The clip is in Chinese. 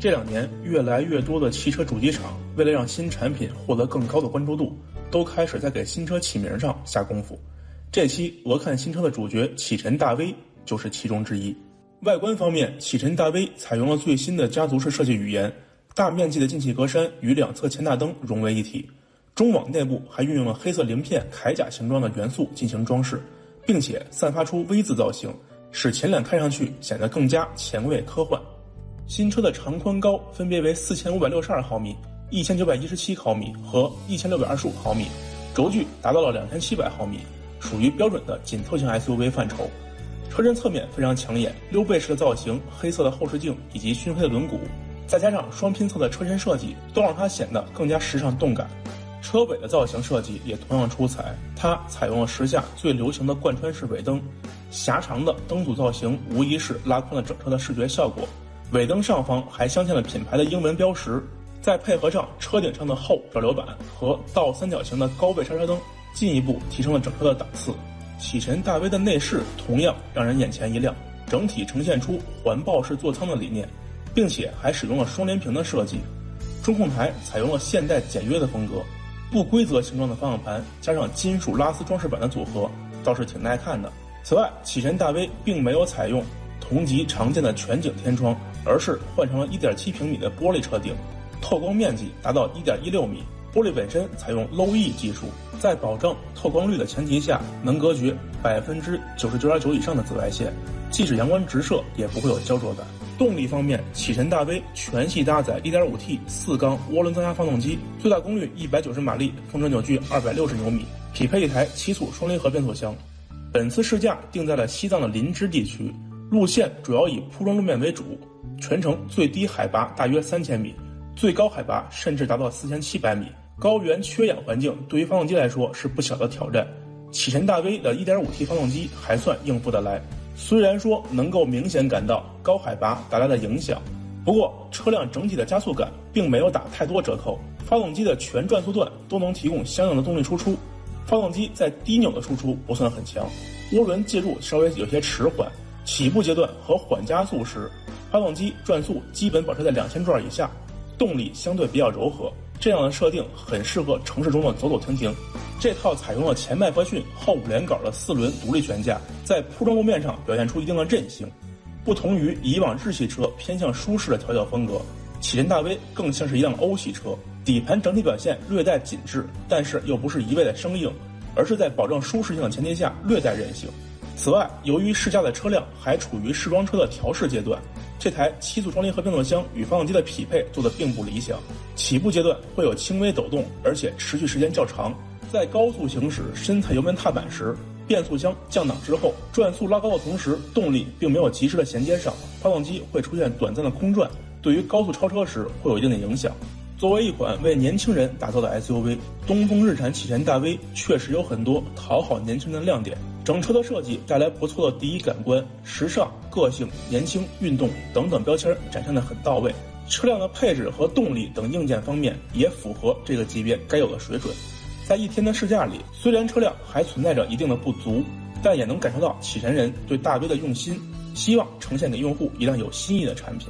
这2年，越来越多的汽车主机厂为了让新产品获得更高的关注度，都开始在给新车起名上下功夫。这期俄看新车的主角启辰大 V 就是其中之一。外观方面，启辰大 V 采用了最新的家族式设计语言，大面积的进气格栅与两侧前大灯融为一体，中网内部还运用了黑色鳞片铠甲形状的元素进行装饰，并且散发出 V 字造型，使前脸看上去显得更加前卫科幻。新车的长宽高分别为4562毫米、1917毫米和1625毫米，轴距达到了2700毫米，属于标准的紧凑型 SUV 范畴。车身侧面非常抢眼，溜背式的造型、黑色的后视镜以及熏黑的轮毂，再加上双拼侧的车身设计，都让它显得更加时尚动感。车尾的造型设计也同样出彩，它采用了时下最流行的贯穿式尾灯，狭长的灯组造型无疑是拉宽了整车的视觉效果。尾灯上方还镶嵌了品牌的英文标识，再配合上车顶上的后扰流板和倒三角形的高倍刹车灯，进一步提升了整车的档次。启辰大 V 的内饰同样让人眼前一亮，整体呈现出环抱式座舱的理念，并且还使用了双联屏的设计。中控台采用了现代简约的风格，不规则形状的方向盘加上金属拉丝装饰板的组合，倒是挺耐看的。此外，启辰大 V 并没有采用同级常见的全景天窗，而是换成了 1.7 平米的玻璃车顶，透光面积达到 1.16 米。玻璃本身采用 Low E 技术，在保证透光率的前提下，能隔绝 99.9% 以上的紫外线，即使阳光直射也不会有焦灼感。动力方面，启辰大 V 全系搭载 1.5T 4缸涡轮增压发动机，最大功率190马力，峰值扭矩260牛米，匹配一台7速双离合变速箱。本次试驾定在了西藏的林芝地区，路线主要以铺装路面为主，全程最低海拔大约3000米，最高海拔甚至达到4700米。高原缺氧环境对于发动机来说是不小的挑战，启辰大 V 的 1.5T 发动机还算应付得来，虽然说能够明显感到高海拔带来的影响，不过车辆整体的加速感并没有打太多折扣，发动机的全转速段都能提供相应的动力输出。发动机在低扭的输出不算很强，涡轮介入稍微有些迟缓，起步阶段和缓加速时，发动机转速基本保持在2000转以下，动力相对比较柔和，这样的设定很适合城市中的走走停停。这套采用了前麦弗逊后5连杆的4轮独立悬架，在铺装路面上表现出一定的韧性。不同于以往日系车偏向舒适的调教风格，启辰大 V 更像是一辆欧系车，底盘整体表现略带紧致，但是又不是一味的生硬，而是在保证舒适性的前提下略带韧性。此外，由于试驾的车辆还处于试装车的调试阶段，这台7速双离合变速箱与发动机的匹配做得并不理想，起步阶段会有轻微抖动，而且持续时间较长。在高速行驶深踩油门踏板时，变速箱降档之后，转速拉高的同时，动力并没有及时的衔接上，发动机会出现短暂的空转，对于高速超车时会有一定的影响。作为一款为年轻人打造的 SUV， 东风日产启辰大 V 确实有很多讨好年轻人的亮点。整车的设计带来不错的第一感官，时尚、个性、年轻、运动等等标签展现得很到位。车辆的配置和动力等硬件方面也符合这个级别该有的水准。在一天的试驾里，虽然车辆还存在着一定的不足，但也能感受到启辰人对大 V 的用心，希望呈现给用户一辆有新意的产品。